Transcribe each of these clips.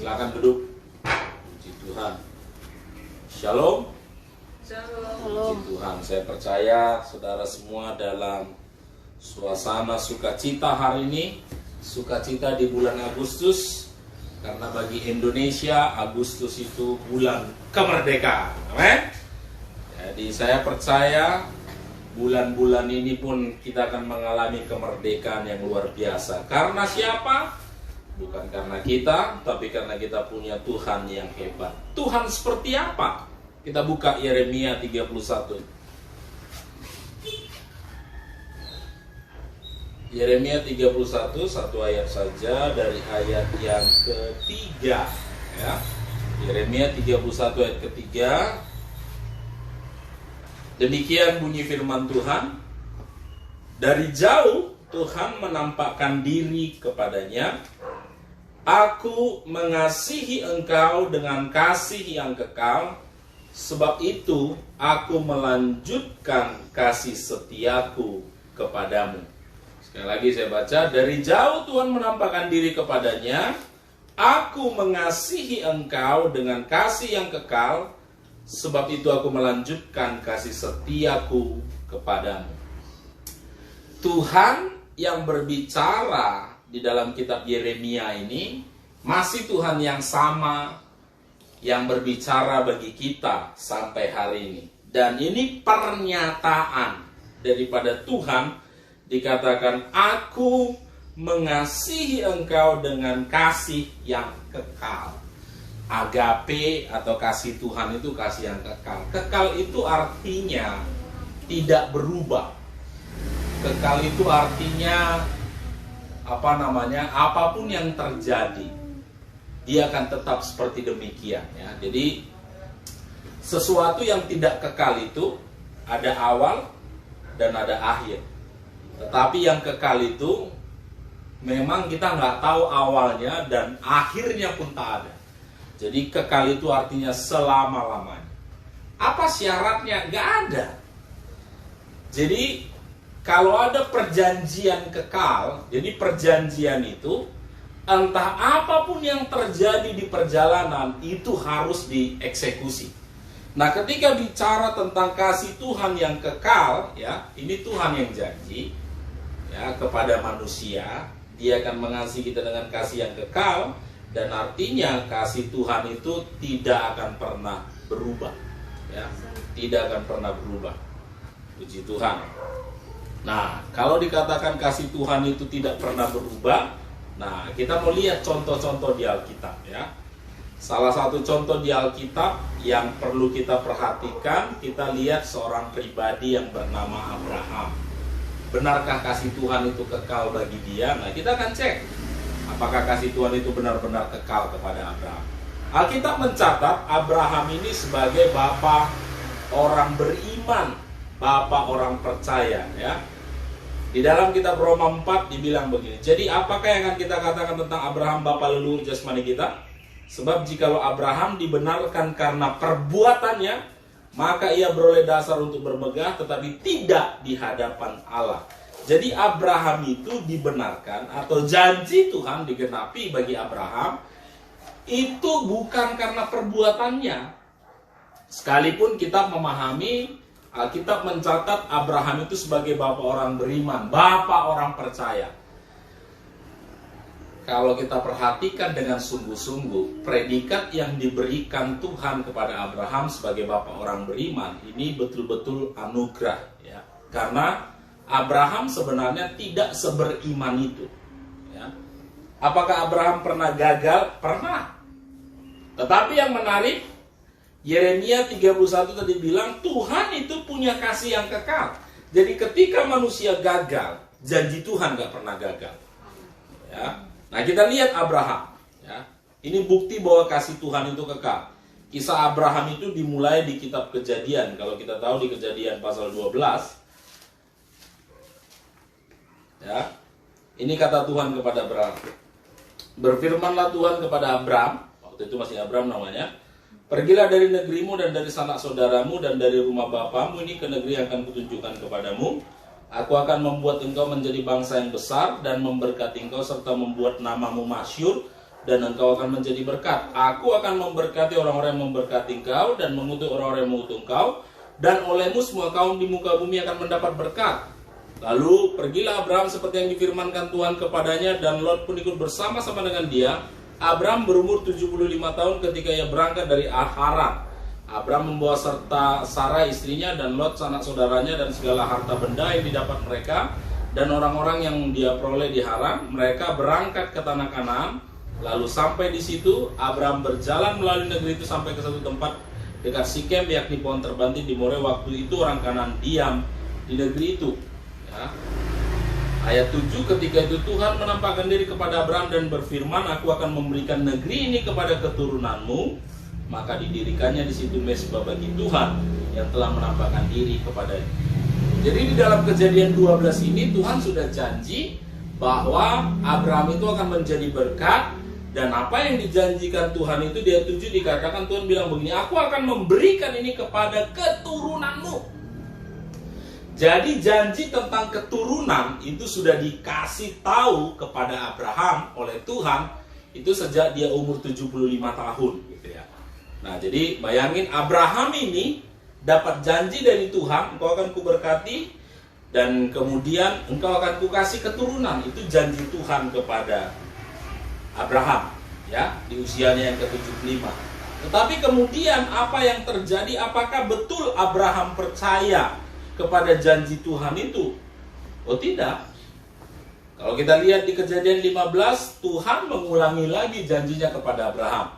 Silakan duduk. Puji Tuhan. Shalom. Shalom. Puji Tuhan. Saya percaya saudara semua dalam suasana sukacita hari ini, sukacita di bulan Agustus, karena bagi Indonesia Agustus itu bulan kemerdekaan. Amin. Jadi saya percaya bulan-bulan ini pun kita akan mengalami kemerdekaan yang luar biasa. Karena siapa? Bukan karena kita, tapi karena kita punya Tuhan yang hebat. Tuhan seperti apa? Kita buka Yeremia 31. Yeremia 31, satu ayat saja dari ayat yang ketiga. Ya. Yeremia 31 ayat ketiga. Demikian bunyi firman Tuhan. Dari jauh Tuhan menampakkan diri kepadanya. Aku mengasihi engkau dengan kasih yang kekal, sebab itu aku melanjutkan kasih setiaku kepadamu. Sekali lagi saya baca, dari jauh Tuhan menampakkan diri kepadanya, aku mengasihi engkau dengan kasih yang kekal, sebab itu aku melanjutkan kasih setiaku kepadamu. Tuhan yang berbicara di dalam kitab Yeremia ini masih Tuhan yang sama yang berbicara bagi kita sampai hari ini. Dan ini pernyataan daripada Tuhan, dikatakan aku mengasihi engkau dengan kasih yang kekal. Agape atau kasih Tuhan itu kasih yang kekal. Kekal itu artinya tidak berubah. Kekal itu artinya apapun yang terjadi, dia akan tetap seperti demikian ya. Jadi sesuatu yang tidak kekal itu ada awal dan ada akhir. Tetapi yang kekal itu memang kita nggak tahu awalnya dan akhirnya pun tak ada. Jadi kekal itu artinya selama-lamanya. Apa syaratnya? Nggak ada. Jadi kalau ada perjanjian kekal, jadi perjanjian itu entah apapun yang terjadi di perjalanan itu harus dieksekusi. Nah, ketika bicara tentang kasih Tuhan yang kekal, ya, ini Tuhan yang janji ya kepada manusia, dia akan mengasihi kita dengan kasih yang kekal, dan artinya kasih Tuhan itu tidak akan pernah berubah, ya, tidak akan pernah berubah. Puji Tuhan. Nah, kalau dikatakan kasih Tuhan itu tidak pernah berubah, nah kita mau lihat contoh-contoh di Alkitab ya. Salah satu contoh di Alkitab yang perlu kita perhatikan, kita lihat seorang pribadi yang bernama Abraham. Benarkah kasih Tuhan itu kekal bagi dia? Nah, kita akan cek apakah kasih Tuhan itu benar-benar kekal kepada Abraham. Alkitab mencatat Abraham ini sebagai bapa orang beriman, bapa orang percaya ya. Di dalam kitab Roma 4 dibilang begini. Jadi apakah yang akan kita katakan tentang Abraham bapa leluhur jasmani kita? Sebab jikalau Abraham dibenarkan karena perbuatannya, maka ia beroleh dasar untuk bermegah, tetapi tidak di hadapan Allah. Jadi Abraham itu dibenarkan atau janji Tuhan digenapi bagi Abraham itu bukan karena perbuatannya. Sekalipun kita memahami, Alkitab mencatat Abraham itu sebagai bapak orang beriman, bapak orang percaya. Kalau kita perhatikan dengan sungguh-sungguh, predikat yang diberikan Tuhan kepada Abraham sebagai bapak orang beriman, ini betul-betul anugerah ya. Karena Abraham sebenarnya tidak seberiman itu ya. Apakah Abraham pernah gagal? Pernah. Tetapi yang menarik, Yeremia 31 tadi bilang Tuhan itu punya kasih yang kekal. Jadi ketika manusia gagal, janji Tuhan gak pernah gagal ya. Nah, kita lihat Abraham ya. Ini bukti bahwa kasih Tuhan itu kekal. Kisah Abraham itu dimulai di kitab Kejadian. Kalau kita tahu di Kejadian pasal 12 ya. Ini kata Tuhan kepada Abraham. Berfirmanlah Tuhan kepada Abraham, waktu itu masih Abraham namanya, pergilah dari negerimu dan dari sanak saudaramu dan dari rumah bapamu ini ke negeri yang akan kutunjukkan kepadamu. Aku akan membuat engkau menjadi bangsa yang besar dan memberkati engkau serta membuat namamu masyhur dan engkau akan menjadi berkat. Aku akan memberkati orang-orang yang memberkati engkau dan mengutuk orang-orang yang mengutuk engkau, dan olehmu semua kaum di muka bumi akan mendapat berkat. Lalu pergilah Abraham seperti yang difirmankan Tuhan kepadanya, dan Lot pun ikut bersama-sama dengan dia. Abraham berumur 75 tahun ketika ia berangkat dari Haran. Abraham membawa serta Sarai istrinya dan Lot sanak saudaranya dan segala harta benda yang didapat mereka dan orang-orang yang dia peroleh di Haran. Mereka berangkat ke tanah Kanaan. Lalu sampai di situ Abraham berjalan melalui negeri itu sampai ke satu tempat dekat Sikem, yakni pohon terbanting di More. Waktu itu orang Kanaan diam di negeri itu. Ya. Ayat 7, ketika itu Tuhan menampakkan diri kepada Abraham dan berfirman, aku akan memberikan negeri ini kepada keturunanmu. Maka didirikannya di situ mezbah bagi Tuhan yang telah menampakkan diri kepadanya. Jadi di dalam Kejadian 12 ini Tuhan sudah janji bahwa Abraham itu akan menjadi berkat. Dan apa yang dijanjikan Tuhan itu, dia 7 dikatakan Tuhan bilang begini, aku akan memberikan ini kepada keturunanmu. Jadi janji tentang keturunan itu sudah dikasih tahu kepada Abraham oleh Tuhan itu sejak dia umur 75 tahun gitu ya. Nah, jadi bayangin Abraham ini dapat janji dari Tuhan, engkau akan kuberkati dan kemudian engkau akan kukasih keturunan. Itu janji Tuhan kepada Abraham ya di usianya yang ke-75. Tetapi kemudian apa yang terjadi? Apakah betul Abraham percaya kepada janji Tuhan itu? Oh tidak. Kalau kita lihat di Kejadian 15, Tuhan mengulangi lagi janjinya kepada Abraham.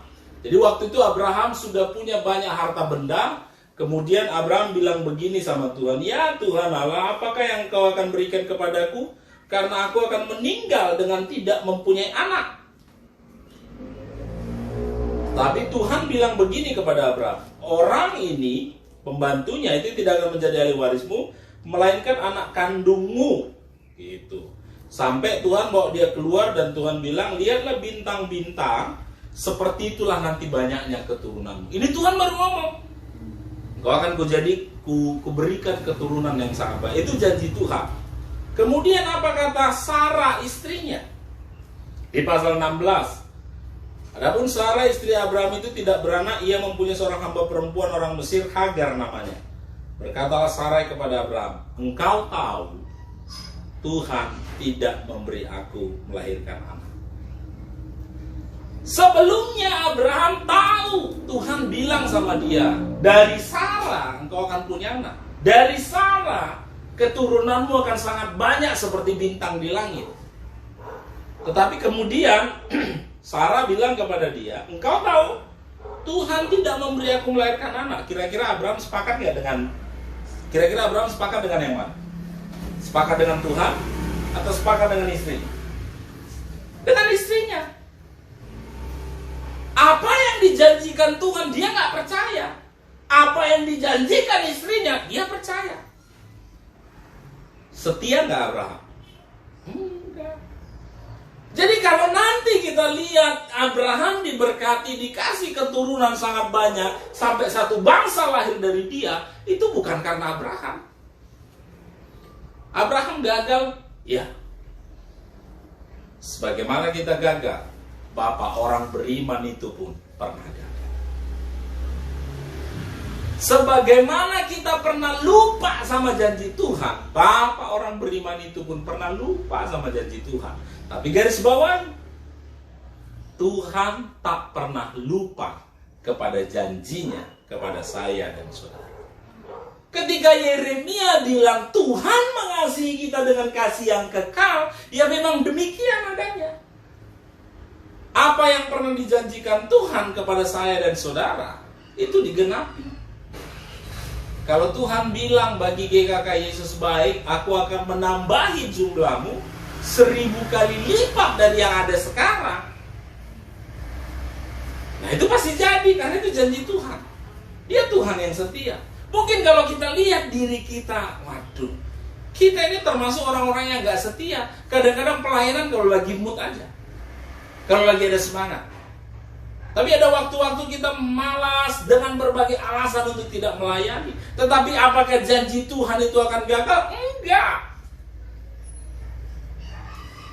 Jadi waktu itu Abraham sudah punya banyak harta benda. Kemudian Abraham bilang begini sama Tuhan, ya Tuhan Allah, apakah yang kau akan berikan kepadaku? Karena aku akan meninggal dengan tidak mempunyai anak. Tapi Tuhan bilang begini kepada Abraham, orang ini, pembantunya itu tidak akan menjadi ahli warismu, melainkan anak kandungmu. Gitu. Sampai Tuhan bawa dia keluar dan Tuhan bilang, lihatlah bintang-bintang, seperti itulah nanti banyaknya keturunanmu. Ini Tuhan baru ngomong. Kau akan kuberikan keturunan yang sangat baik. Itu janji Tuhan. Kemudian apa kata Sarah istrinya? Di pasal 16. Adapun Sarah istri Abraham itu tidak beranak, ia mempunyai seorang hamba perempuan orang Mesir, Hagar namanya. Berkatalah Sarai kepada Abraham, engkau tahu Tuhan tidak memberi aku melahirkan anak. Sebelumnya Abraham tahu, Tuhan bilang sama dia, dari Sarah engkau akan punya anak. Dari Sarah keturunanmu akan sangat banyak seperti bintang di langit. Tetapi kemudian Sarah bilang kepada dia, engkau tahu Tuhan tidak memberi aku melahirkan anak. Kira-kira Abraham sepakat nggak dengan? Kira-kira Abraham sepakat dengan yang mana? Sepakat dengan Tuhan atau sepakat dengan istrinya? Dengan istrinya. Apa yang dijanjikan Tuhan dia nggak percaya. Apa yang dijanjikan istrinya dia percaya. Setia nggak Abraham? Enggak. Jadi kalau nanti kita lihat Abraham diberkati, dikasih keturunan sangat banyak, sampai satu bangsa lahir dari dia, itu bukan karena Abraham. Abraham gagal, ya. Sebagaimana kita gagal, Bapak orang beriman itu pun pernah gagal. Sebagaimana kita pernah lupa sama janji Tuhan, Bapak orang beriman itu pun pernah lupa sama janji Tuhan. Tapi garis bawah, Tuhan tak pernah lupa kepada janjinya kepada saya dan saudara. Ketika Yeremia bilang Tuhan mengasihi kita dengan kasih yang kekal, ya memang demikian adanya. Apa yang pernah dijanjikan Tuhan kepada saya dan saudara, itu digenapi. Kalau Tuhan bilang bagi GKK Yesus baik, aku akan menambahi jumlahmu 1000 kali lipat dari yang ada sekarang. Nah itu pasti jadi, karena itu janji Tuhan. Dia Tuhan yang setia. Mungkin kalau kita lihat diri kita, waduh, kita ini termasuk orang-orang yang gak setia. Kadang-kadang pelayanan kalau lagi mood aja, kalau lagi ada semangat. Tapi ada waktu-waktu kita malas dengan berbagai alasan untuk tidak melayani. Tetapi apakah janji Tuhan itu akan gagal? Enggak.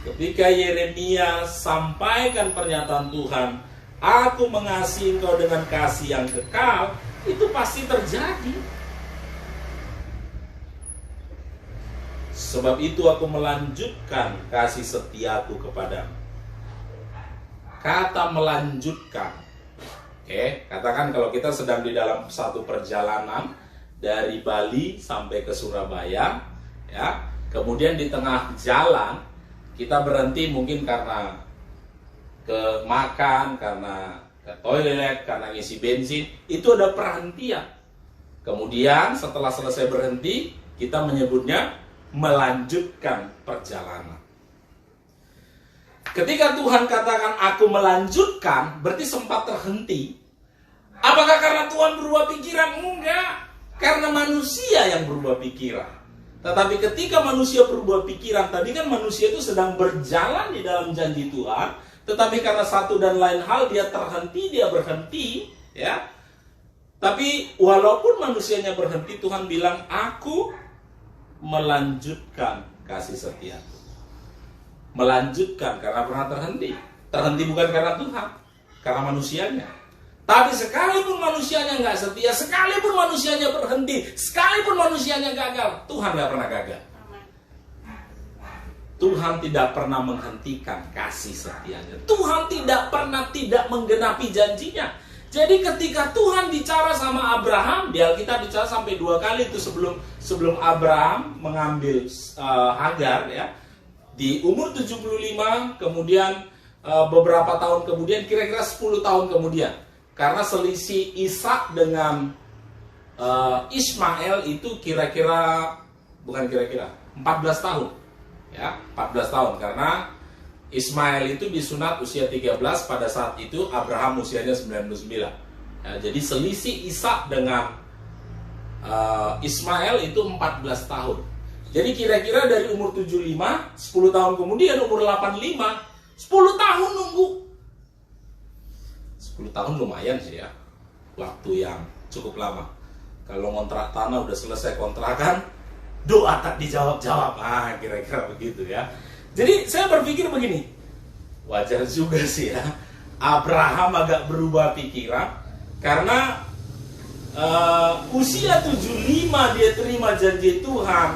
Ketika Yeremia sampaikan pernyataan Tuhan, aku mengasihi engkau dengan kasih yang kekal, itu pasti terjadi. Sebab itu aku melanjutkan kasih setiaku kepadamu. Kata melanjutkan. Oke, katakan kalau kita sedang di dalam satu perjalanan dari Bali sampai ke Surabaya, ya, kemudian di tengah jalan kita berhenti mungkin karena ke makan, karena ke toilet, karena ngisi bensin, itu ada perhentian. Kemudian setelah selesai berhenti, kita menyebutnya melanjutkan perjalanan. Ketika Tuhan katakan aku melanjutkan, berarti sempat terhenti. Apakah karena Tuhan berubah pikiran? Enggak. Karena manusia yang berubah pikiran. Tetapi ketika manusia berubah pikiran, tadi kan manusia itu sedang berjalan di dalam janji Tuhan, tetapi karena satu dan lain hal dia terhenti, dia berhenti, ya. Tapi walaupun manusianya berhenti, Tuhan bilang, aku melanjutkan kasih setiaku. Melanjutkan karena pernah terhenti. Terhenti bukan karena Tuhan, karena manusianya. Tapi sekalipun manusianya nggak setia, sekalipun manusianya berhenti, sekalipun manusianya gagal, Tuhan nggak pernah gagal. Tuhan tidak pernah menghentikan kasih setianya. Tuhan tidak pernah tidak menggenapi janjinya. Jadi ketika Tuhan bicara sama Abraham, di Alkitab bicara sampai 2 kali itu sebelum Abraham mengambil Hagar, ya. Di umur 75, kemudian beberapa tahun kemudian, kira-kira 10 tahun kemudian. Karena selisih Ishak dengan Ismail itu kira-kira, bukan kira-kira, 14 tahun. Ya, 14 tahun. Karena Ismail itu disunat usia 13, pada saat itu Abraham usianya 99. Ya, jadi selisih Ishak dengan Ismail itu 14 tahun. Jadi kira-kira dari umur 75, 10 tahun kemudian umur 85, 10 tahun nunggu. 10 tahun lumayan sih ya, waktu yang cukup lama. Kalau ngontrak tanah udah selesai kontrakan, doa tak dijawab-jawab, kira-kira begitu ya. Jadi saya berpikir begini, wajar juga sih ya, Abraham agak berubah pikiran, karena usia 75 dia terima janji Tuhan,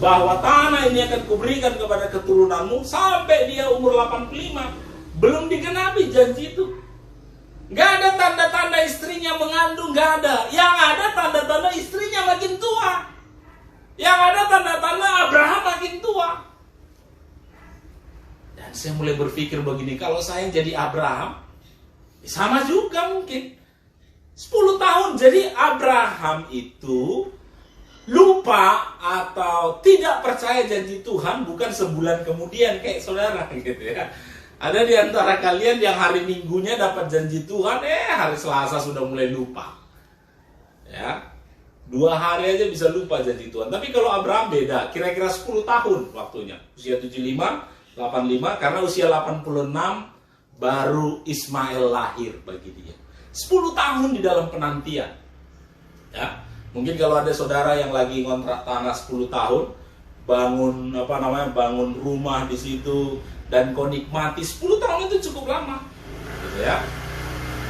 bahwa tanah ini akan kuberikan kepada keturunanmu, sampai dia umur 85, belum digenapi janji itu. Gak ada tanda-tanda istrinya mengandung, gak ada. Yang ada tanda-tanda istrinya makin tua. Yang ada tanda-tanda Abraham makin tua. Dan saya mulai berpikir begini, kalau saya jadi Abraham, sama juga mungkin. 10 tahun, jadi Abraham itu lupa atau tidak percaya janji Tuhan bukan sebulan kemudian kayak saudara gitu ya. Ada di antara kalian yang hari Minggunya dapat janji Tuhan, hari Selasa sudah mulai lupa. Ya. 2 hari aja bisa lupa janji Tuhan. Tapi kalau Abraham beda, kira-kira 10 tahun waktunya. Usia 75, 85, karena usia 86 baru Ismail lahir bagi dia. 10 tahun di dalam penantian. Ya. Mungkin kalau ada saudara yang lagi ngontrak tanah 10 tahun, bangun rumah di situ, dan kau nikmati 10 tahun itu cukup lama, gitu ya.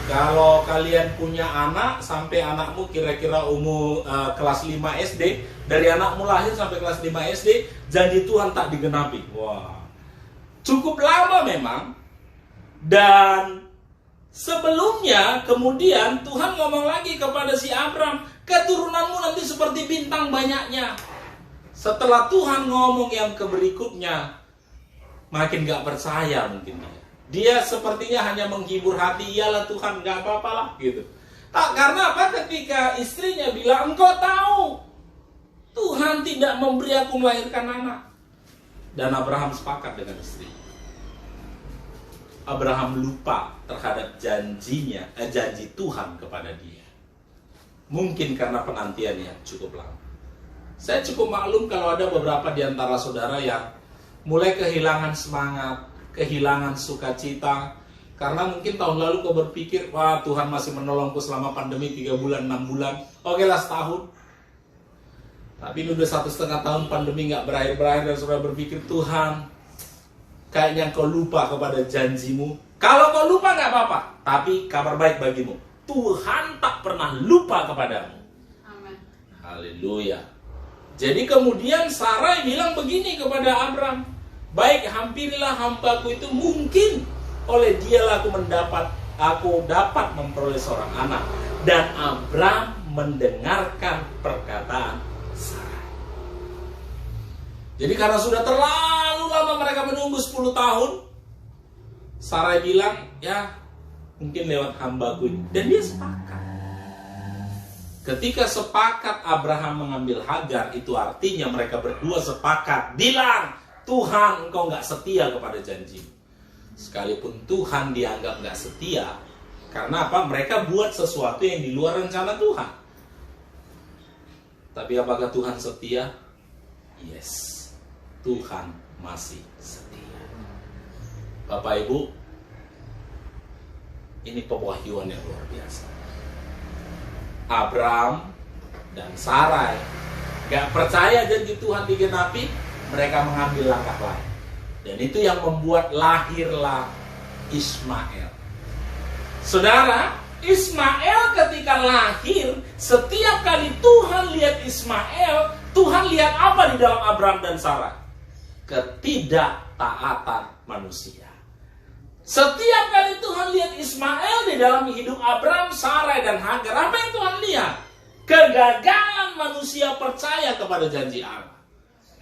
Kalau kalian punya anak, sampai anakmu kira-kira umur kelas 5 SD, dari anakmu lahir sampai kelas 5 SD, janji Tuhan tak digenapi. Wah, cukup lama memang. Dan sebelumnya, kemudian Tuhan ngomong lagi kepada si Abraham, keturunanmu nanti seperti bintang banyaknya. Setelah Tuhan ngomong yang berikutnya, makin gak percaya mungkin dia. Dia sepertinya hanya menghibur hati, iyalah Tuhan, gak apa-apalah gitu. Karena apa? Ketika istrinya bilang, engkau tahu Tuhan tidak memberi aku melahirkan anak. Dan Abraham sepakat dengan istri. Abraham lupa terhadap janji Tuhan kepada dia. Mungkin karena penantian yang cukup lama. Saya cukup maklum kalau ada beberapa di antara saudara yang mulai kehilangan semangat, kehilangan sukacita, karena mungkin tahun lalu kau berpikir, wah Tuhan masih menolongku selama pandemi 3 bulan, 6 bulan, oke lah setahun. Tapi ini udah 1,5 tahun pandemi gak berakhir-berakhir, dan saudara berpikir, Tuhan, kayaknya kau lupa kepada janjimu. Kalau kau lupa nggak apa-apa, tapi kabar baik bagimu, Tuhan tak pernah lupa kepadamu. Amin. Haleluya. Jadi kemudian Sarai bilang begini kepada Abram, baik, hampirilah hambaku itu, mungkin oleh dialah aku dapat memperoleh seorang anak. Dan Abram mendengarkan perkataan Sarai. Jadi karena sudah terlalu lama mereka menunggu 10 tahun, Sarai bilang, ya mungkin lewat hambaku ini. Dan dia sepakat. Ketika sepakat Abraham mengambil Hagar, itu artinya mereka berdua sepakat bilang, Tuhan, engkau nggak setia kepada janji. Sekalipun Tuhan dianggap nggak setia, karena apa? Mereka buat sesuatu yang di luar rencana Tuhan. Tapi apakah Tuhan setia? Yes, Tuhan masih setia. Bapak Ibu, ini pewahyuan yang luar biasa. Abram dan Sarai gak percaya janji Tuhan digenapi, mereka mengambil langkah lain. Dan itu yang membuat lahirlah Ismail. Saudara, Ismail ketika lahir, setiap kali Tuhan lihat Ismail, Tuhan lihat apa di dalam Abram dan Sarai? Ketidaktaatan manusia. Setiap kali Tuhan lihat Ismail di dalam hidup Abram, Sarai, dan Hagar, apa yang Tuhan lihat? Kegagalan manusia percaya kepada janji Allah.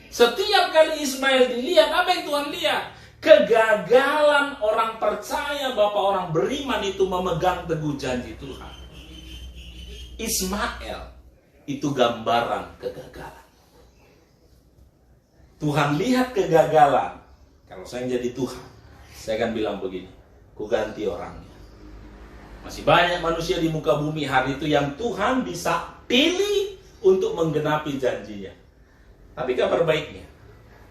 Setiap kali Ismail dilihat, apa yang Tuhan lihat? Kegagalan orang percaya bahwa orang beriman itu memegang teguh janji Tuhan. Ismail itu gambaran kegagalan. Tuhan lihat kegagalan. Kalau saya jadi Tuhan, saya akan bilang begini, ku ganti orangnya. Masih banyak manusia di muka bumi hari itu yang Tuhan bisa pilih untuk menggenapi janjinya. Tapi kabar baiknya,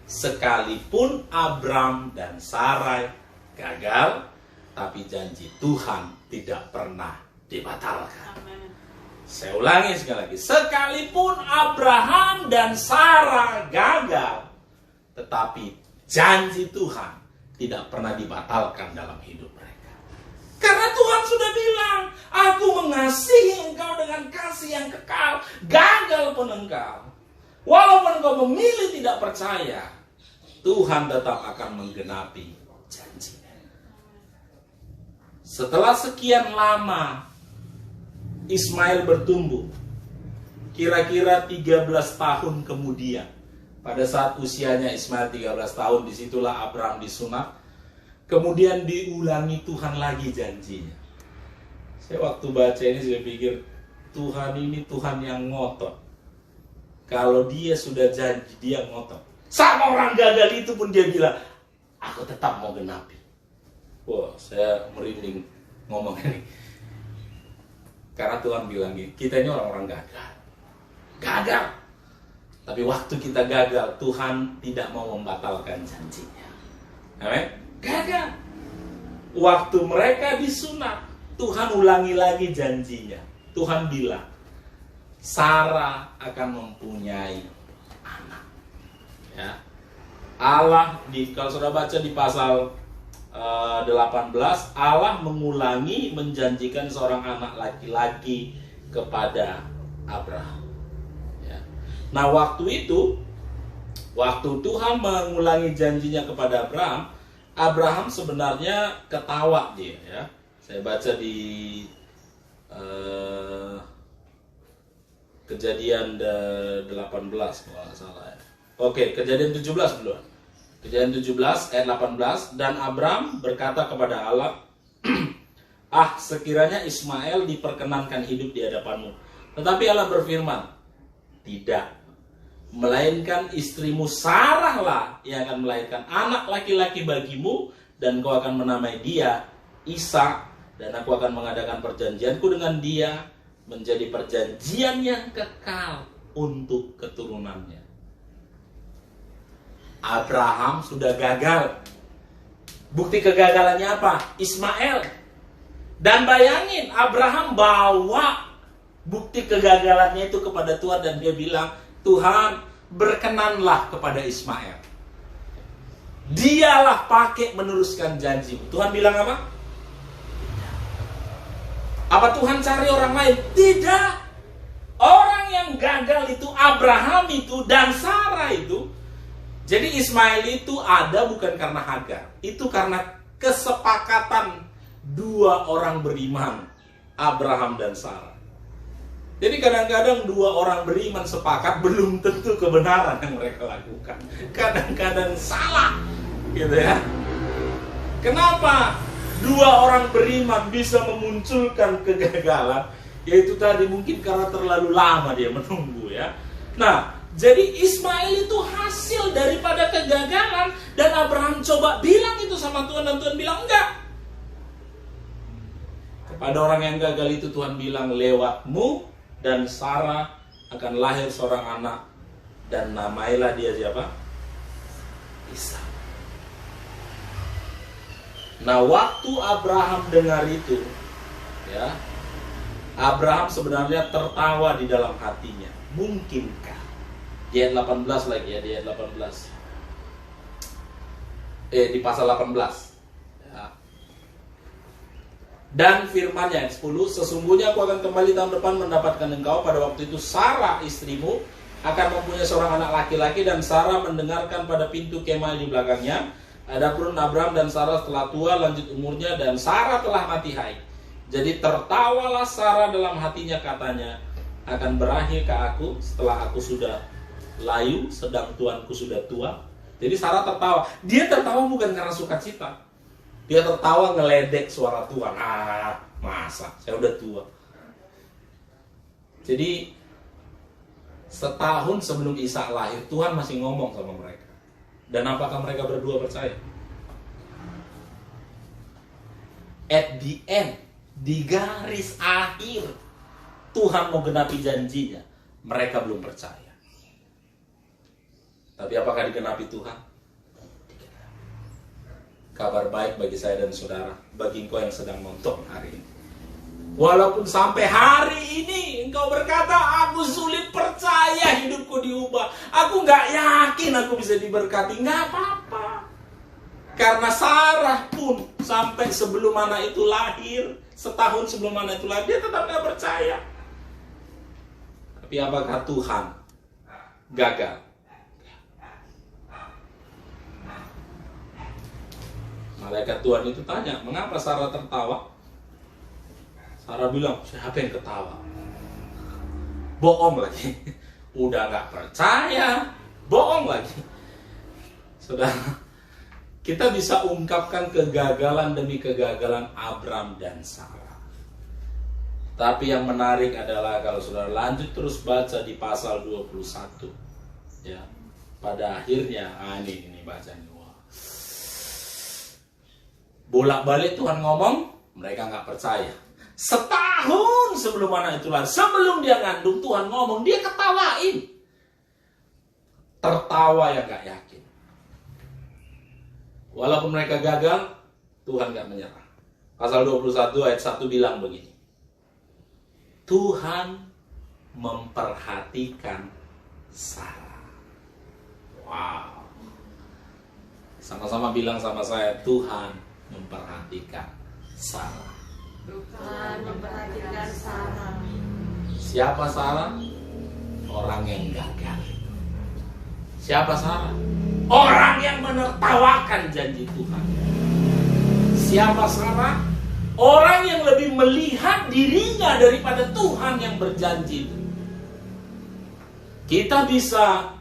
sekalipun Abram dan Sarai gagal, tapi janji Tuhan tidak pernah dibatalkan. Amin. Saya ulangi sekali lagi, sekalipun Abraham dan Sarah gagal, tetapi janji Tuhan tidak pernah dibatalkan dalam hidup mereka. Karena Tuhan sudah bilang, aku mengasihi engkau dengan kasih yang kekal, gagal pun engkau. Walaupun engkau memilih tidak percaya, Tuhan tetap akan menggenapi janjinya. Setelah sekian lama Ismail bertumbuh, kira-kira 13 tahun kemudian, pada saat usianya Ismail 13 tahun, disitulah Abram disunat. Kemudian diulangi Tuhan lagi janjinya. Saya waktu baca ini saya pikir, Tuhan ini Tuhan yang ngotot. Kalau dia sudah janji, dia ngotot. Sama orang gagal itu pun dia bilang, aku tetap mau genapi. Wah, saya merinding ngomong ini. Karena Tuhan bilang gini, kita ini orang-orang gagal. Gagal. Tapi waktu kita gagal, Tuhan tidak mau membatalkan janjinya. Amin. Gagal. Waktu mereka disunat, Tuhan ulangi lagi janjinya. Tuhan bilang, Sarah akan mempunyai anak. Ya. Allah kalau sudah baca di pasal 18, Allah mengulangi menjanjikan seorang anak laki-laki kepada Abraham. Ya. Nah, waktu itu, waktu Tuhan mengulangi janjinya kepada Abraham, Abraham sebenarnya ketawa dia. Ya. Saya baca di Kejadian 18 kalau nggak salah ya. Oke, Kejadian 17 dulu. Kejadian 17 ayat 18, dan Abram berkata kepada Allah, sekiranya Ismail diperkenankan hidup di hadapanmu. Tetapi Allah berfirman, tidak, melainkan istrimu Sarah lah yang akan melahirkan anak laki-laki bagimu, dan kau akan menamai dia Ishak, dan aku akan mengadakan perjanjianku dengan dia menjadi perjanjian yang kekal untuk keturunannya. Abraham sudah gagal. Bukti kegagalannya apa? Ismail. Dan bayangin, Abraham bawa bukti kegagalannya itu kepada Tuhan, dan dia bilang, Tuhan, berkenanlah kepada Ismail. Dialah pakai meneruskan janji. Tuhan bilang apa? Apa Tuhan cari orang lain? Tidak. Orang yang gagal itu Abraham itu dan Sarah itu. Jadi Ismail itu ada bukan karena Hagar. Itu karena kesepakatan dua orang beriman, Abraham dan Sarah. Jadi kadang-kadang dua orang beriman sepakat belum tentu kebenaran yang mereka lakukan. Kadang-kadang salah, gitu ya. Kenapa dua orang beriman bisa memunculkan kegagalan? Yaitu tadi mungkin karena terlalu lama dia menunggu ya. Nah, jadi Ismail itu hasil daripada kegagalan. Dan Abraham coba bilang itu sama Tuhan dan Tuhan bilang enggak. Kepada orang yang gagal itu Tuhan bilang, lewatmu dan Sarah akan lahir seorang anak. Dan namailah dia siapa? Ishak. Nah, waktu Abraham dengar itu, ya, Abraham sebenarnya tertawa di dalam hatinya. Mungkinkah? Di ayat 18 lagi ya, di ayat 18. Di pasal 18. Ya. Dan firman-Nya ayat 10, sesungguhnya aku akan kembali tahun depan mendapatkan engkau. Pada waktu itu Sarah istrimu akan mempunyai seorang anak laki-laki, dan Sarah mendengarkan pada pintu kemah di belakangnya. Adapun Abraham dan Sarah telah tua lanjut umurnya, dan Sarah telah mati haid. Jadi tertawalah Sarah dalam hatinya, katanya, akan berakhir ke aku setelah aku sudah layu, sedang tuanku sudah tua. Jadi Sarah tertawa. Dia tertawa bukan karena sukacita. Dia tertawa ngeledek suara Tuhan. Masa saya udah tua. Jadi setahun sebelum Ishak lahir, Tuhan masih ngomong sama mereka. Dan apakah mereka berdua percaya? At the end, di garis akhir, Tuhan mau genapi janjinya. Mereka belum percaya. Tapi apakah digenapi Tuhan? Kabar baik bagi saya dan saudara, bagi engkau yang sedang nonton hari ini. Walaupun sampai hari ini engkau berkata, aku sulit percaya hidupku diubah. Aku gak yakin aku bisa diberkati. Gak apa-apa. Karena Sarah pun sampai sebelum anak itu lahir, setahun sebelum anak itu lahir, dia tetap gak percaya. Tapi apakah Tuhan gagal? Malaikat Tuhan itu tanya, mengapa Sarah tertawa? Sarah bilang, siapa yang ketawa? Bohong lagi. Udah gak percaya, bohong lagi. Saudara, kita bisa ungkapkan kegagalan demi kegagalan Abraham dan Sarah. Tapi yang menarik adalah kalau saudara lanjut terus baca di pasal 21. Ya, pada akhirnya, ini bacanya. Bolak-balik Tuhan ngomong, mereka gak percaya. Setahun sebelum anak itu lahir, sebelum dia ngandung, Tuhan ngomong, dia ketawain. Tertawa yang gak yakin. Walaupun mereka gagal, Tuhan gak menyerah. Pasal 21 ayat 1 bilang begini. Tuhan memperhatikan Sarah. Wow. Sama-sama bilang sama saya, Tuhan memperhatikan Sarah. Tuhan memperhatikan Sarah. Siapa Sarah? Orang yang gagal. Siapa Sarah? Orang yang menertawakan janji Tuhan. Siapa Sarah? Orang yang lebih melihat dirinya daripada Tuhan yang berjanji. Kita bisa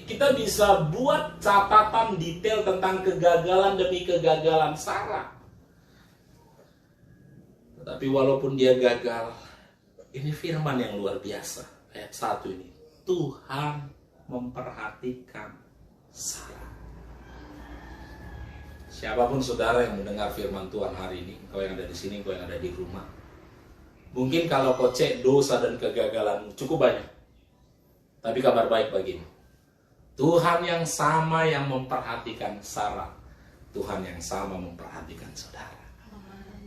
kita bisa buat catatan detail tentang kegagalan demi kegagalan Sarah. Tapi walaupun dia gagal, ini firman yang luar biasa. Ayat 1 ini. Tuhan memperhatikan Sarah. Siapapun saudara yang mendengar firman Tuhan hari ini, engkau yang ada di sini, engkau yang ada di rumah. Mungkin kalau kau cek dosa dan kegagalanmu cukup banyak. Tapi kabar baik bagimu. Tuhan yang sama yang memperhatikan Sarah, Tuhan yang sama memperhatikan saudara.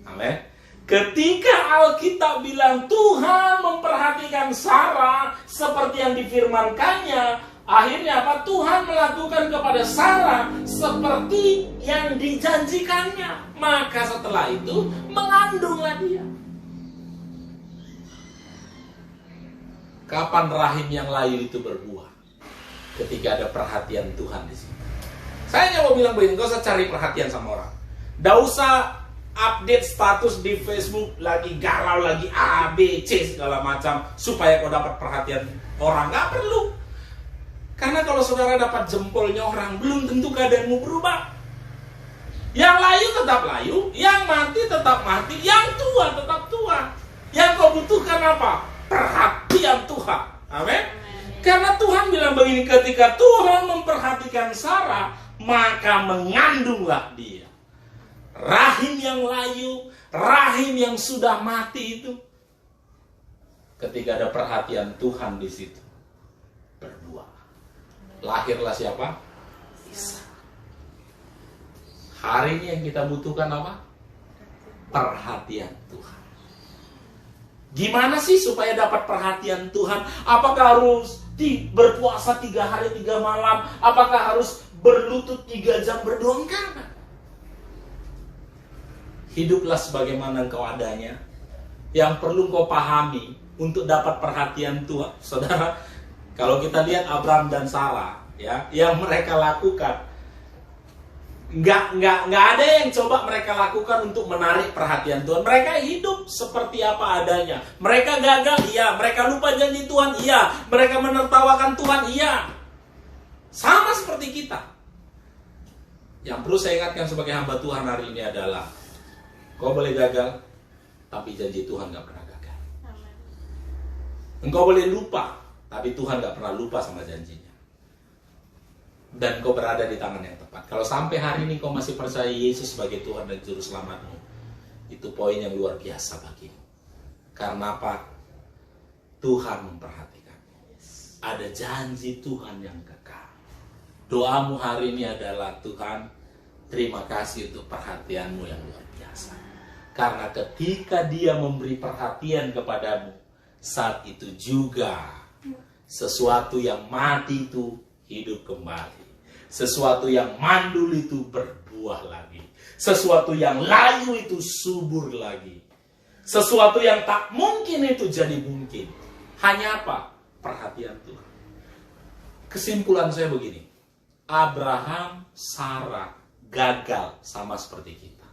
Amin. Ketika Alkitab bilang Tuhan memperhatikan Sarah seperti yang difirmankannya, Akhirnya apa? Tuhan melakukan kepada Sarah seperti yang dijanjikannya. Maka setelah itu mengandunglah dia. Kapan rahim yang layu itu berbuah? Ketika ada perhatian Tuhan di sini. Saya hanya mau bilang begini, gak usah cari perhatian sama orang. Gak usah update status di Facebook lagi galau, lagi A, B, C segala macam supaya kau dapat perhatian orang. Gak perlu. Karena kalau saudara dapat jempolnya orang, belum tentu keadaanmu berubah. Yang layu tetap layu, yang mati tetap mati, yang tua tetap tua. Yang kau butuhkan apa? Perhatian Tuhan. Amin. Karena Tuhan bilang begini, ketika Tuhan memperhatikan Sarah, maka mengandunglah dia. Rahim yang layu, rahim yang sudah mati itu, ketika ada perhatian Tuhan di situ, berbuah. Lahirlah siapa? Isa. Hari ini yang kita butuhkan apa? Perhatian Tuhan. Gimana sih supaya dapat perhatian Tuhan? Apakah harus berpuasa 3 hari 3 malam? Apakah harus berlutut 3 jam berdoa? Enggak. Hiduplah sebagaimana engkau adanya. Yang perlu kau pahami untuk dapat perhatian Tuhan, saudara. Kalau kita lihat Abraham dan Sarah, ya, yang mereka lakukan, nggak ada yang coba mereka lakukan untuk menarik perhatian Tuhan. Mereka hidup seperti apa adanya. Mereka gagal, iya. Mereka lupa janji Tuhan, iya. Mereka menertawakan Tuhan, iya. Sama seperti kita. Yang perlu saya ingatkan sebagai hamba Tuhan hari ini adalah, kau boleh gagal, tapi janji Tuhan gak pernah gagal. Engkau boleh lupa, tapi Tuhan gak pernah lupa sama janjinya. Dan kau berada di tangan yang tepat. Kalau sampai hari ini kau masih percaya Yesus sebagai Tuhan dan Juru Selamatmu, itu poin yang luar biasa bagimu. Karena apa? Tuhan memperhatikan. Ada janji Tuhan yang kekal. Doamu hari ini adalah, Tuhan, terima kasih untuk perhatianmu yang luar biasa. Karena ketika dia memberi perhatian kepadamu, saat itu juga sesuatu yang mati itu hidup kembali. Sesuatu yang mandul itu berbuah lagi. Sesuatu yang layu itu subur lagi. Sesuatu yang tak mungkin itu jadi mungkin. Hanya apa? Perhatian Tuhan. Kesimpulan saya begini. Abraham, Sarah gagal sama seperti kita.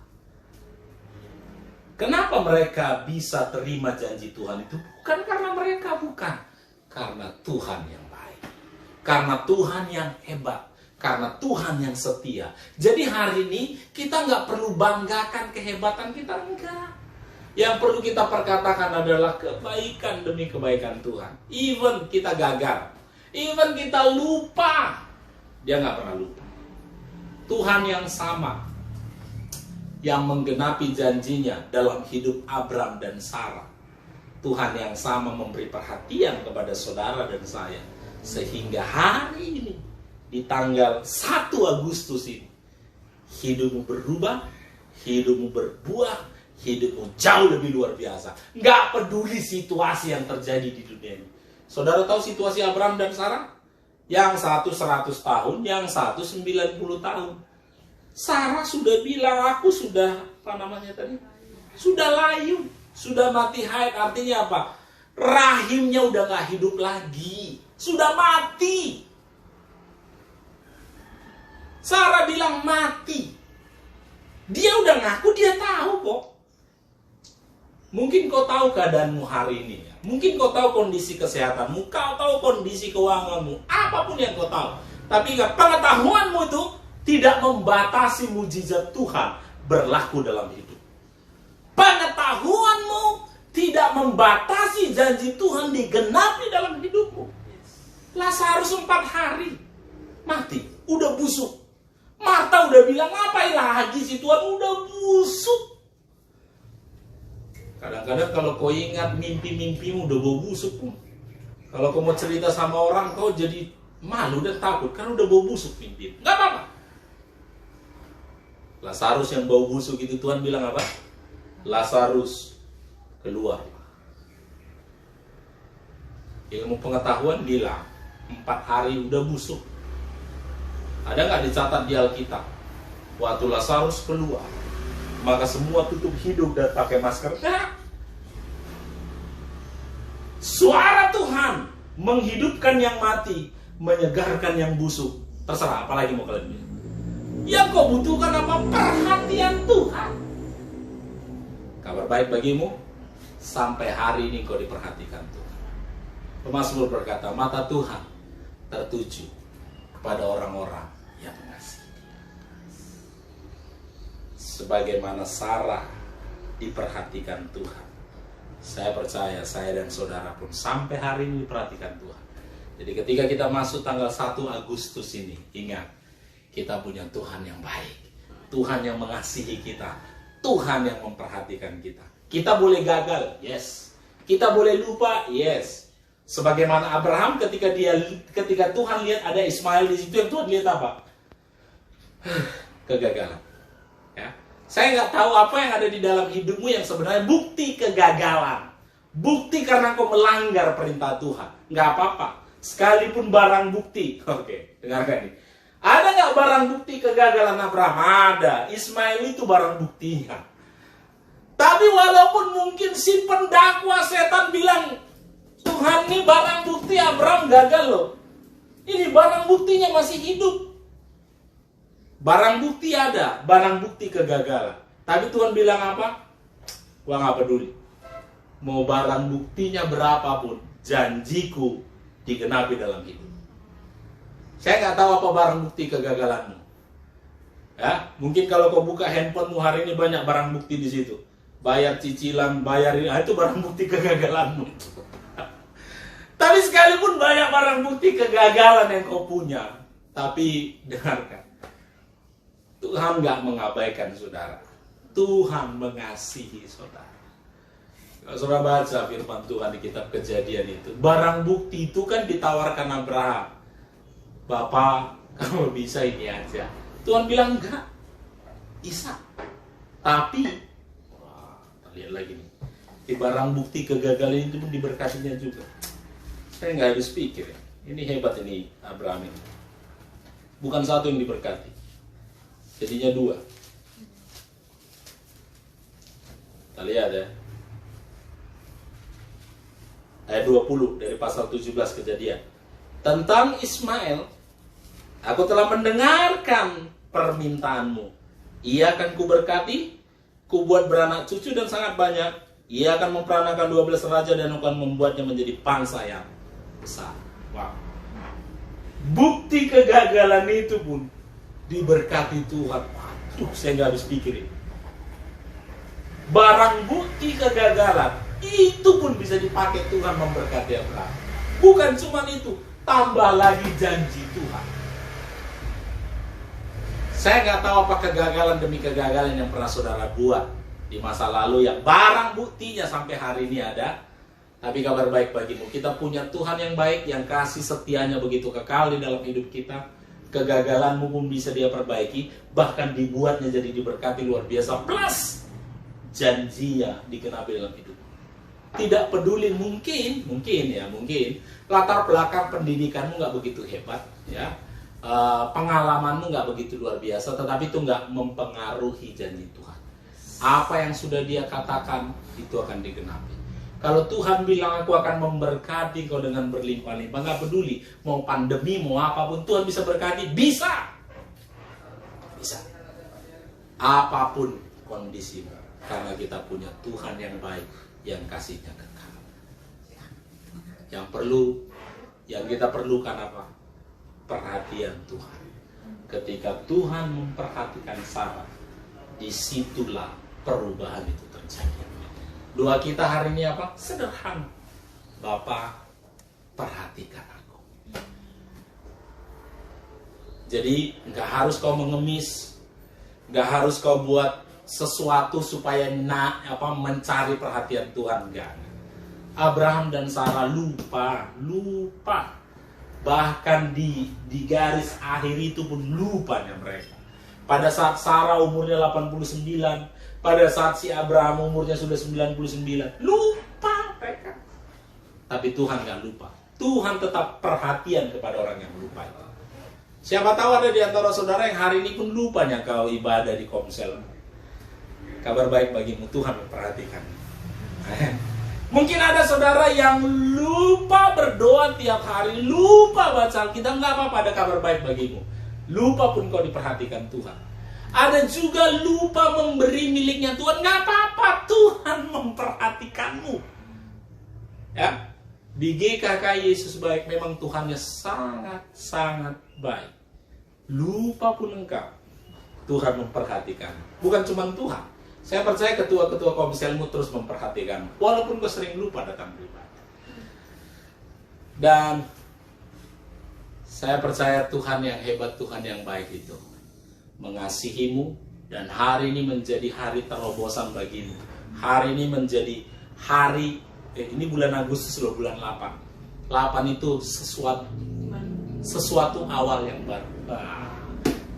Kenapa mereka bisa terima janji Tuhan itu? Bukan karena mereka, bukan. Karena Tuhan yang baik. Karena Tuhan yang hebat. Karena Tuhan yang setia. Jadi hari ini kita nggak perlu banggakan kehebatan kita, enggak. Yang perlu kita perkatakan adalah kebaikan demi kebaikan Tuhan. Even kita gagal. Even kita lupa. Dia nggak pernah lupa. Tuhan yang sama, yang menggenapi janjinya dalam hidup Abraham dan Sarah. Tuhan yang sama memberi perhatian kepada saudara dan saya. Sehingga hari ini, di tanggal 1 Agustus ini, hidupmu berubah, hidupmu berbuah, hidupmu jauh lebih luar biasa. Nggak peduli situasi yang terjadi di dunia ini. Saudara tahu situasi Abraham dan Sarah? Yang satu 100 tahun, yang satu 90 tahun. Sarah sudah bilang, aku sudah, sudah layu, sudah mati haid. Artinya apa? Rahimnya udah gak hidup lagi, sudah mati. Sarah bilang mati. Dia udah ngaku, dia tahu kok. Mungkin kau tahu keadaanmu hari ini, ya. Mungkin kau tahu kondisi kesehatanmu, kau tahu kondisi keuanganmu, apapun yang kau tahu. Tapi ingat, pengetahuanmu itu tidak membatasi mujizat Tuhan berlaku dalam hidup. Pengetahuanmu tidak membatasi janji Tuhan digenapi dalam hidupmu. Lazarus 4 hari mati, udah busuk. Marta udah bilang, ngapain lagi sih Tuhan, udah busuk. Kadang-kadang kalau kau ingat mimpi-mimpimu udah bau busuk pun. Kalau kau mau cerita sama orang, kau jadi malu dan takut karena udah bau busuk mimpi. Nggak apa-apa. Lazarus yang bau busuk itu Tuhan bilang apa? Lazarus keluar. Ilmu pengetahuan bilang 4 hari udah busuk. Ada nggak dicatat di Alkitab? Waktu Lazarus keluar, maka semua tutup hidung dan pakai masker. Nah, suara Tuhan menghidupkan yang mati, menyegarkan yang busuk. Terserah, apalagi mau kalian bilang. Yang kau butuhkan apa? Perhatian Tuhan. Kabar baik bagimu, sampai hari ini kau diperhatikan Tuhan. Pemazmur berkata, mata Tuhan tertuju kepada orang-orang yang mengasihi. Sebagaimana Sarah diperhatikan Tuhan, saya percaya saya dan saudara pun sampai hari ini diperhatikan Tuhan. Jadi ketika kita masuk tanggal 1 Agustus ini, ingat, kita punya Tuhan yang baik, Tuhan yang mengasihi kita, Tuhan yang memperhatikan kita. Kita boleh gagal, yes. Kita boleh lupa, yes. Sebagaimana Abraham ketika Tuhan lihat ada Ismail di situ, yang Tuhan lihat apa? Kegagalan. Ya. Saya nggak tahu apa yang ada di dalam hidupmu yang sebenarnya bukti kegagalan. Bukti karena kau melanggar perintah Tuhan. Nggak apa-apa. Sekalipun barang bukti. Oke, dengarkan nih. Ada nggak barang bukti kegagalan Abraham? Ada. Ismail itu barang buktinya. Tapi walaupun mungkin si pendakwa setan bilang, Tuhan ini barang bukti Abraham gagal loh. Ini barang buktinya masih hidup. Barang bukti ada, barang bukti kegagalan. Tapi Tuhan bilang apa? Gua nggak peduli. Mau barang buktinya berapapun, janjiku digenapi dalam hidup. Saya nggak tahu apa barang bukti kegagalanmu. Ya, mungkin kalau kau buka handphonemu hari ini banyak barang bukti di situ. Bayar cicilan, bayar ini, itu barang bukti kegagalanmu. Tapi sekalipun banyak barang bukti kegagalan yang kau punya, tapi dengarkan, Tuhan nggak mengabaikan saudara. Tuhan mengasihi saudara. Kalau saudara baca firman Tuhan di kitab Kejadian itu, barang bukti itu kan ditawarkan Abraham. Bapak, kalau bisa ini aja. Tuhan bilang enggak, Ishak. Tapi, lihat lagi nih, di barang bukti kegagalan itu pun diberkatinya juga. Saya nggak habis pikir ya. Ini hebat ini Abraham ini. Bukan satu yang diberkati, jadinya 2. Kita lihat ya. Ayat 20 dari pasal 17 Kejadian. Tentang Ismail, aku telah mendengarkan permintaanmu. Ia akan kuberkati, kubuat beranak cucu dan sangat banyak. Ia akan memperanakan 12 raja dan akan membuatnya menjadi bangsa yang besar. Wow. Bukti kegagalan itu pun diberkati Tuhan. Waduh, saya nggak habis pikirin. Barang bukti kegagalan itu pun bisa dipakai Tuhan memberkati Abraham. Bukan cuma itu, tambah lagi janji Tuhan. Saya nggak tahu apa kegagalan demi kegagalan yang pernah saudara buat di masa lalu yang barang buktinya sampai hari ini ada. Tapi kabar baik bagimu, kita punya Tuhan yang baik, yang kasih setianya begitu kekal di dalam hidup kita. Kegagalanmu pun bisa dia perbaiki, bahkan dibuatnya jadi diberkati luar biasa. Plus janjinya digenapi dalam hidup. Tidak peduli mungkin latar belakang pendidikanmu nggak begitu hebat, ya, pengalamanmu nggak begitu luar biasa, tetapi itu nggak mempengaruhi janji Tuhan. Apa yang sudah Dia katakan itu akan digenapi. Kalau Tuhan bilang aku akan memberkati kau dengan berlimpah-limpah, nggak peduli mau pandemi mau apapun, Tuhan bisa berkati, bisa. Apapun kondisimu, karena kita punya Tuhan yang baik, yang kasihnya kekal. Yang kita perlukan apa? Perhatian Tuhan. Ketika Tuhan memperhatikan Sarah, disitulah perubahan itu terjadi. Doa kita hari ini apa? Sederhana. Bapa, perhatikan aku. Jadi nggak harus kau mengemis, nggak harus kau buat sesuatu supaya mencari perhatian Tuhan, enggak. Abraham dan Sarah lupa. Bahkan di garis akhir itu pun lupanya mereka. Pada saat Sarah umurnya 89, pada saat si Abraham umurnya sudah 99, lupa mereka. Tapi Tuhan gak lupa. Tuhan tetap perhatian kepada orang yang lupa itu. Siapa tahu ada di antara saudara yang hari ini pun lupanya kau ibadah di Komsel. Kabar baik bagimu, Tuhan memperhatikan. Mungkin ada saudara yang lupa berdoa tiap hari, lupa baca Alkitab, nggak apa-apa, ada kabar baik bagimu. Lupa pun kau diperhatikan Tuhan. Ada juga lupa memberi miliknya Tuhan, nggak apa-apa, Tuhan memperhatikanmu. Ya, di GKK Yesus Baik memang Tuhannya sangat-sangat baik. Lupa pun engkau, Tuhan memperhatikan. Bukan cuma Tuhan. Saya percaya ketua-ketua Komselmu terus memperhatikan, walaupun kau sering lupa datang beribadah. Dan saya percaya Tuhan yang hebat, Tuhan yang baik itu mengasihimu, dan hari ini menjadi hari terobosan bagimu. Hari ini menjadi hari, ini bulan Agustus loh, bulan 8. 8 itu sesuatu awal yang baru.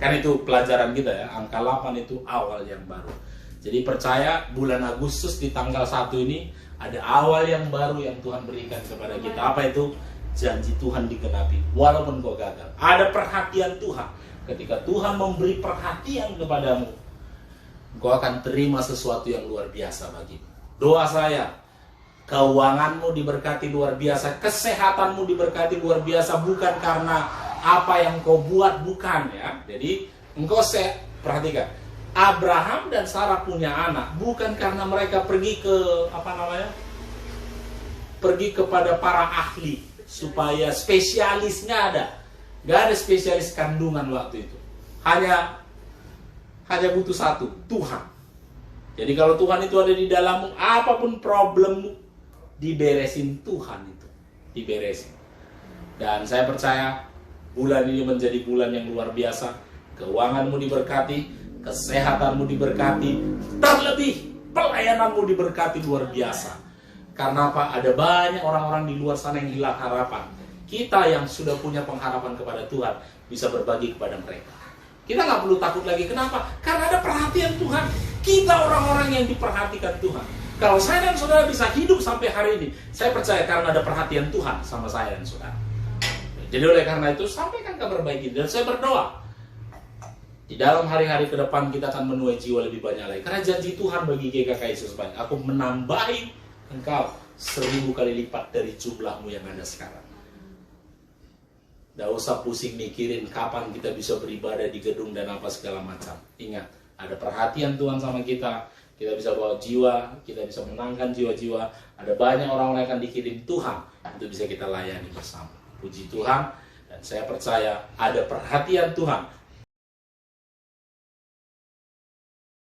Kan itu pelajaran kita ya, angka 8 itu awal yang baru. Jadi percaya bulan Agustus di tanggal 1 ini ada awal yang baru yang Tuhan berikan kepada kita. Apa itu? Janji Tuhan digenapi walaupun kau gagal. Ada perhatian Tuhan. Ketika Tuhan memberi perhatian kepadamu, kau akan terima sesuatu yang luar biasa bagimu. Doa saya, keuanganmu diberkati luar biasa, kesehatanmu diberkati luar biasa, bukan karena apa yang kau buat, bukan ya. Jadi engkau perhatikan, Abraham dan Sarah punya anak bukan karena mereka pergi ke pergi kepada para ahli supaya spesialisnya ada. Gak ada spesialis kandungan waktu itu. Hanya butuh satu, Tuhan. Jadi kalau Tuhan itu ada di dalammu, apapun problemmu diberesin Tuhan itu, diberesin. Dan saya percaya bulan ini menjadi bulan yang luar biasa. Keuanganmu diberkati, kesehatanmu diberkati, terlebih pelayananmu diberkati luar biasa. Karena apa? Ada banyak orang-orang di luar sana yang hilang harapan. Kita yang sudah punya pengharapan kepada Tuhan bisa berbagi kepada mereka. Kita nggak perlu takut lagi. Kenapa? Karena ada perhatian Tuhan. Kita orang-orang yang diperhatikan Tuhan. Kalau saya dan saudara bisa hidup sampai hari ini, saya percaya karena ada perhatian Tuhan sama saya dan saudara. Jadi oleh karena itu, sampaikan kabar baik ini. Dan saya berdoa, di dalam hari-hari ke depan kita akan menuai jiwa lebih banyak lagi. Karena janji Tuhan bagi GKK Yesus Baik, aku menambahi engkau 1000 kali lipat dari jumlahmu yang ada sekarang. Tidak usah pusing mikirin kapan kita bisa beribadah di gedung dan apa segala macam. Ingat, ada perhatian Tuhan sama kita. Kita bisa bawa jiwa, kita bisa menangkan jiwa-jiwa. Ada banyak orang-orang yang akan dikirim Tuhan untuk bisa kita layani bersama. Puji Tuhan, dan saya percaya ada perhatian Tuhan